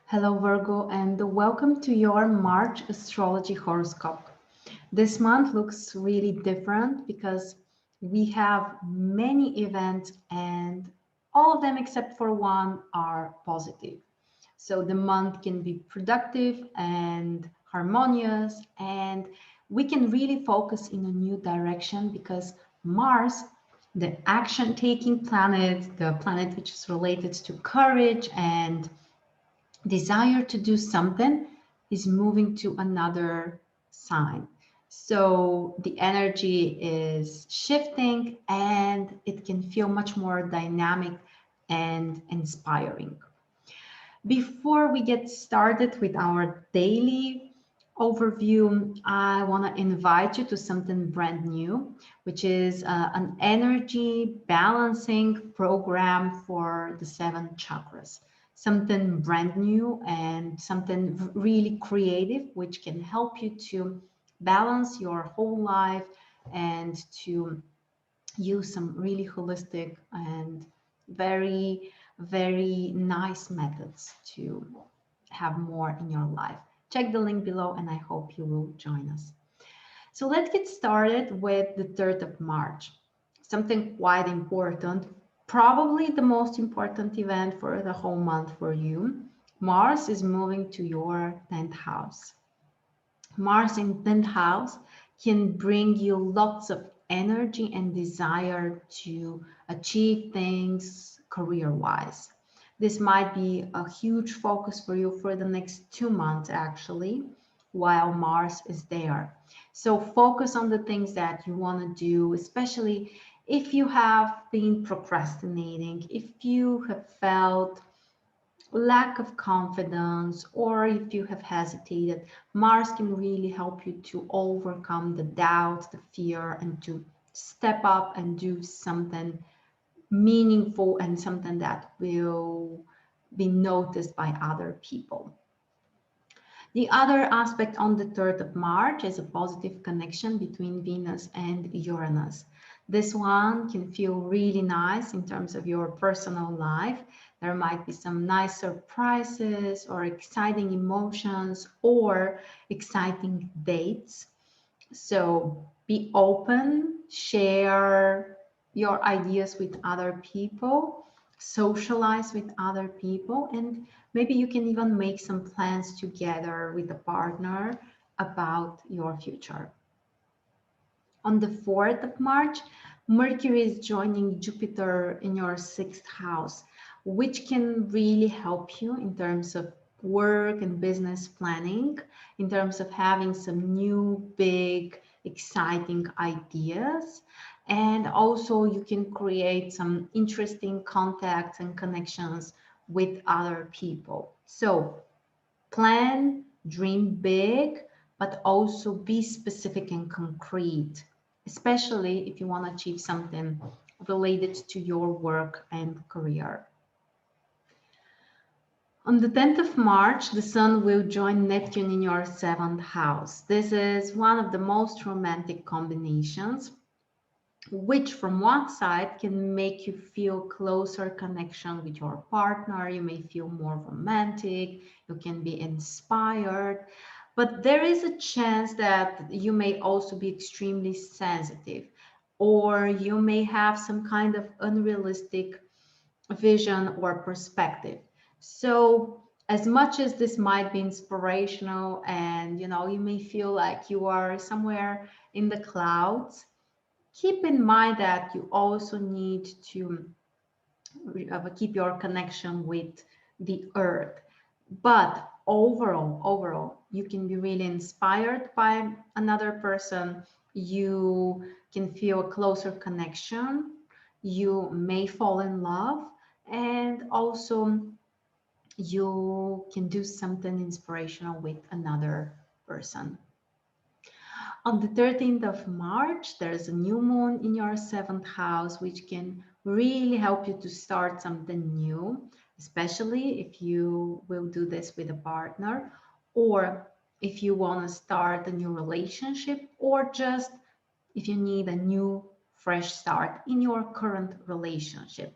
Hello, Virgo, and welcome to your March astrology horoscope. This month looks really different because we have many events, and all of them except for one are positive. So the month can be productive and harmonious, and we can really focus in a new direction because Mars, the action taking planet, the planet which is related to courage and desire to do something, is moving to another sign. So the energy is shifting and it can feel much more dynamic and inspiring. Before we get started with our daily overview, I want to invite you to something brand new, which is an energy balancing program for the seven chakras. Something brand new and something really creative, which can help you to balance your whole life and to use some really holistic and very, very nice methods to have more in your life. Check the link below and I hope you will join us. So let's get started with the 3rd of March. Something quite important, probably the most important event for the whole month for you. Mars is moving to your 10th house. Mars in 10th house can bring you lots of energy and desire to achieve things career-wise. This might be a huge focus for you for the next 2 months, actually, while Mars is there. So focus on the things that you want to do, especially if you have been procrastinating, if you have felt lack of confidence, or if you have hesitated, Mars can really help you to overcome the doubt, the fear, and to step up and do something meaningful and something that will be noticed by other people. The other aspect on the 3rd of March is a positive connection between Venus and Uranus. This one can feel really nice in terms of your personal life. There might be some nice surprises or exciting emotions or exciting dates. So be open, share your ideas with other people, socialize with other people, and maybe you can even make some plans together with a partner about your future. On the 4th of March, Mercury is joining Jupiter in your 6th house, which can really help you in terms of work and business planning, in terms of having some new, big, exciting ideas. And also, you can create some interesting contacts and connections with other people. So, plan, dream big, but also be specific and concrete, especially if you want to achieve something related to your work and career. On the 10th of March, the Sun will join Neptune in your 7th house. This is one of the most romantic combinations, which from one side can make you feel closer connection with your partner. You may feel more romantic, you can be inspired, but there is a chance that you may also be extremely sensitive, or you may have some kind of unrealistic vision or perspective. So as much as this might be inspirational and you may feel like you are somewhere in the clouds, keep in mind that you also need to keep your connection with the earth. But overall, you can be really inspired by another person. You can feel a closer connection. You may fall in love, and also you can do something inspirational with another person. On the 13th of March, there's a new moon in your 7th house, which can really help you to start something new, especially if you will do this with a partner, or if you want to start a new relationship, or just if you need a new, fresh start in your current relationship.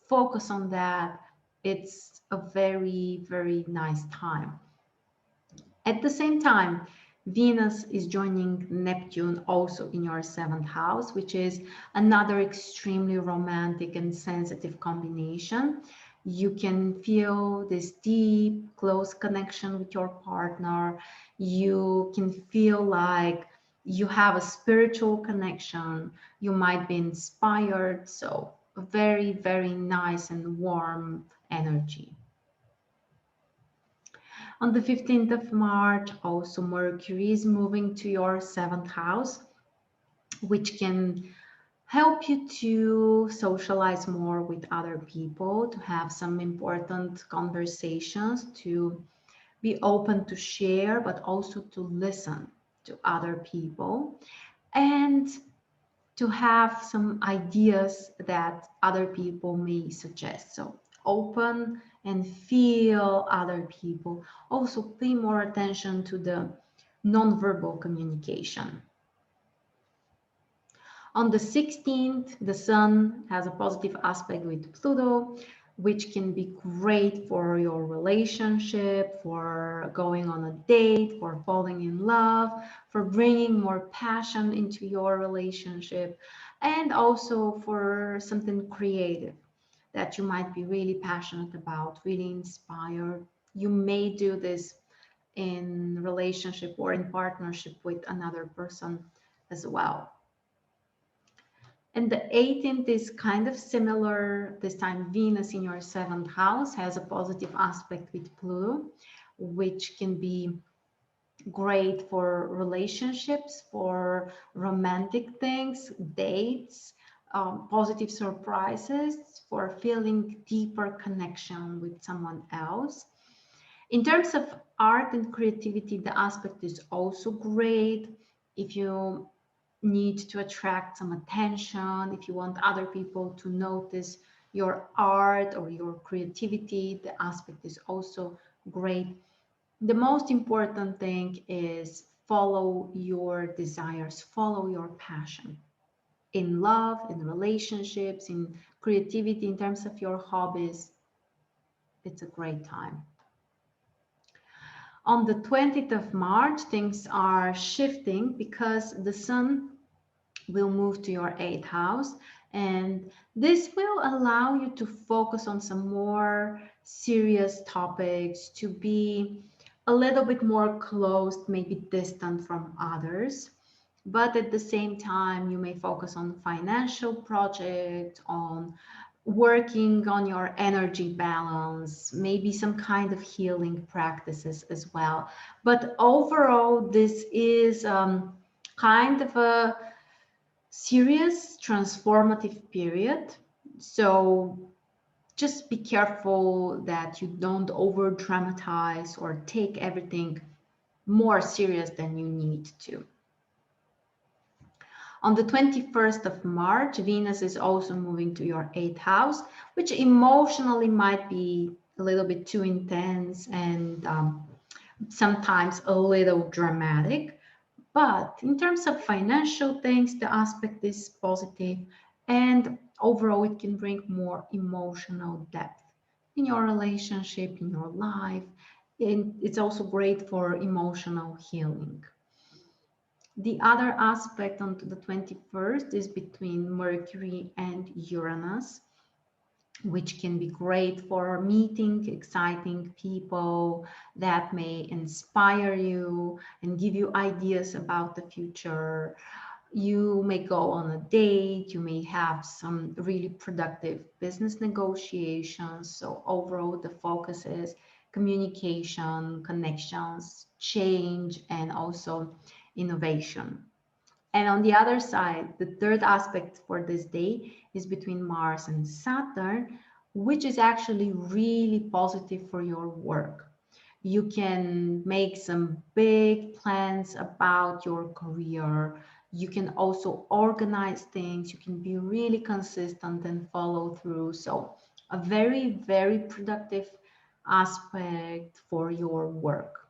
Focus on that. it's a very, very nice time. At the same time, Venus is joining Neptune also in your seventh house, which is another extremely romantic and sensitive combination. You can feel this deep, close connection with your partner. You can feel like you have a spiritual connection. You might be inspired. So, a very, very nice and warm energy. On the 15th of March, also Mercury is moving to your seventh house, which can help you to socialize more with other people, to have some important conversations, to be open to share, but also to listen to other people, and to have some ideas that other people may suggest. So open and feel other people. Also pay more attention to the nonverbal communication. On the 16th, the Sun has a positive aspect with Pluto, which can be great for your relationship, for going on a date, for falling in love, for bringing more passion into your relationship, and also for something creative that you might be really passionate about, really inspired. You may do this in relationship or in partnership with another person as well. And the 18th is kind of similar. This time, Venus in your seventh house has a positive aspect with Pluto, which can be great for relationships, for romantic things, dates, positive surprises, for feeling deeper connection with someone else. In terms of art and creativity, the aspect is also great. If you need to attract some attention, if you want other people to notice your art or your creativity, the aspect is also great. The most important thing is follow your desires, follow your passion in love, in relationships, in creativity, in terms of your hobbies. It's a great time. On the 20th of March, things are shifting because the Sun will move to your eighth house, and this will allow you to focus on some more serious topics, to be a little bit more closed, maybe distant from others. But at the same time, you may focus on financial projects, on working on your energy balance, maybe some kind of healing practices as well. But overall, this is kind of a serious transformative period. So just be careful that you don't over dramatize or take everything more serious than you need to. On the 21st of March, Venus is also moving to your eighth house, which emotionally might be a little bit too intense and sometimes a little dramatic. But in terms of financial things, the aspect is positive, and overall, it can bring more emotional depth in your relationship, in your life. And it's also great for emotional healing. The other aspect on the 21st is between Mercury and Uranus, which can be great for meeting exciting people that may inspire you and give you ideas about the future. You may go on a date, you may have some really productive business negotiations. So overall, the focus is communication, connections, change, and also innovation. And on the other side, the third aspect for this day is between Mars and Saturn, which is actually really positive for your work. You can make some big plans about your career. You can also organize things. You can be really consistent and follow through. So a very, very productive aspect for your work.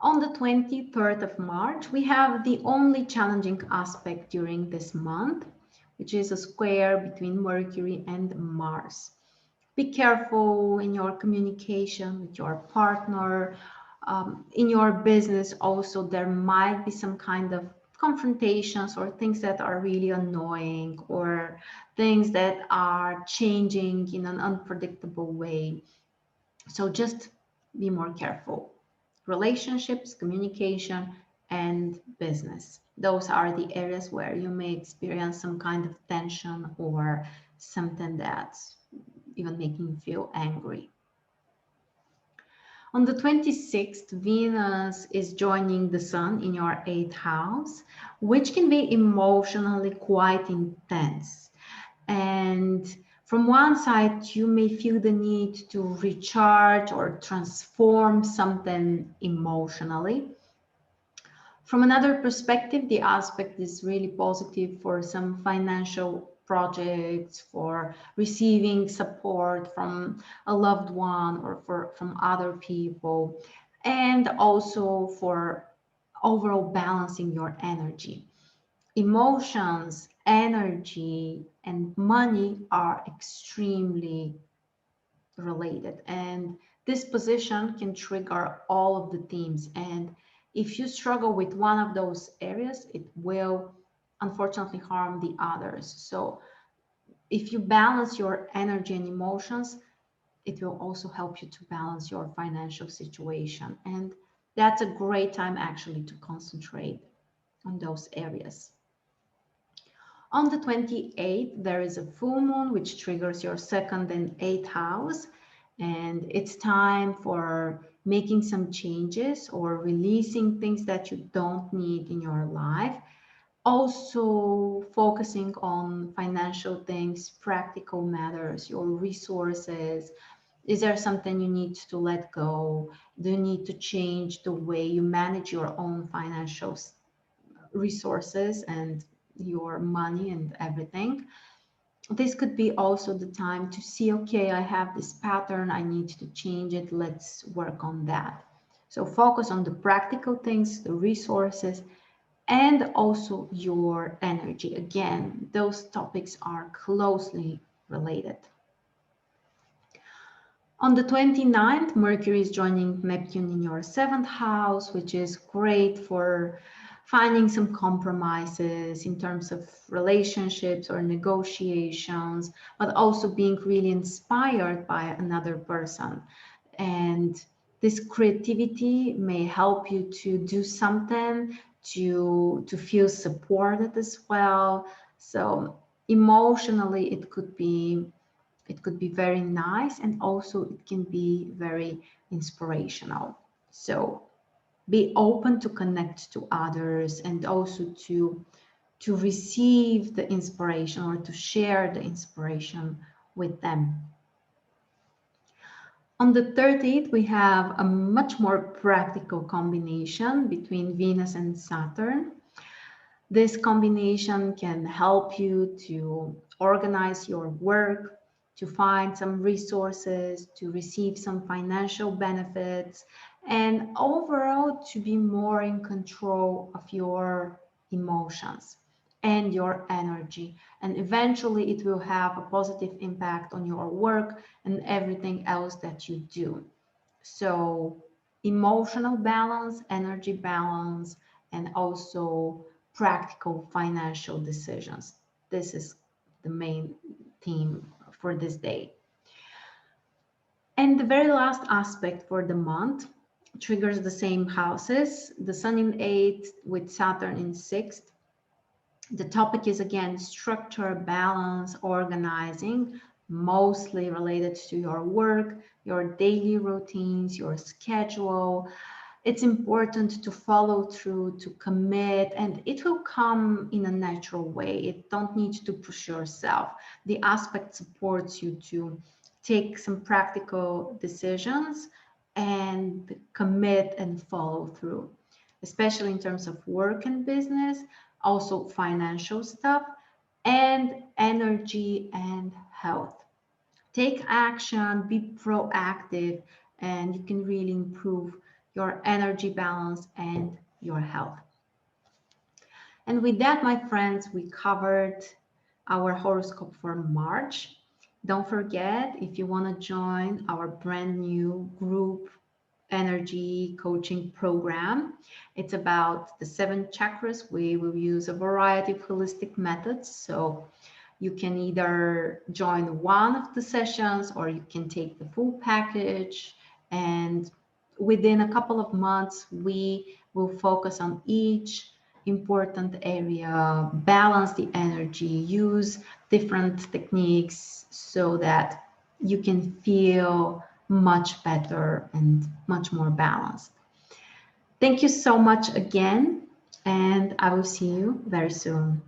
On the 23rd of March, we have the only challenging aspect during this month, which is a square between Mercury and Mars. Be careful in your communication with your partner. In your business also, there might be some kind of confrontations or things that are really annoying or things that are changing in an unpredictable way. So just be more careful. Relationships, communication, and business. Those are the areas where you may experience some kind of tension or something that's even making you feel angry. On the 26th, Venus is joining the Sun in your 8th house, which can be emotionally quite intense. And from one side, you may feel the need to recharge or transform something emotionally. From another perspective, the aspect is really positive for some financial projects, for receiving support from a loved one or from other people, and also for overall balancing your energy. Emotions, energy, and money are extremely related, and this position can trigger all of the themes. And if you struggle with one of those areas, it will unfortunately harm the others. So if you balance your energy and emotions, it will also help you to balance your financial situation, and that's a great time actually to concentrate on those areas. On the 28th, there is a full moon, which triggers your second and eighth house. And it's time for making some changes or releasing things that you don't need in your life. Also focusing on financial things, practical matters, your resources. Is there something you need to let go? Do you need to change the way you manage your own financial resources and your money and everything? This could be also the time to see, okay, I have this pattern, I need to change it, let's work on that. So focus on the practical things, the resources, and also your energy. Again, those topics are closely related. On the 29th, Mercury is joining Neptune in your 7th house, which is great for finding some compromises in terms of relationships or negotiations, but also being really inspired by another person. And this creativity may help you to do something, to feel supported as well. So emotionally, it could be very nice, and also it can be very inspirational. So be open to connect to others and also to receive the inspiration or to share the inspiration with them. On the 30th, we have a much more practical combination between Venus and Saturn. This combination can help you to organize your work, to find some resources, to receive some financial benefits, and overall to be more in control of your emotions and your energy. And eventually it will have a positive impact on your work and everything else that you do. So emotional balance, energy balance, and also practical financial decisions. This is the main theme for this day. And the very last aspect for the month triggers the same houses, the Sun in 8th with Saturn in 6th. The topic is again structure, balance, organizing, mostly related to your work, your daily routines, your schedule. It's important to follow through, to commit, and it will come in a natural way. It don't need to push yourself. The aspect supports you to take some practical decisions and commit and follow through, especially in terms of work and business, also financial stuff, and energy and health. Take action, be proactive, and you can really improve your energy balance and your health. And with that, my friends, we covered our horoscope for March. Don't forget, if you want to join our brand new group energy coaching program, it's about the 7 chakras. We will use a variety of holistic methods. So you can either join one of the sessions or you can take the full package. And within a couple of months, we will focus on each important area, balance the energy, use different techniques so that you can feel much better and much more balanced. Thank you so much again, and I will see you very soon.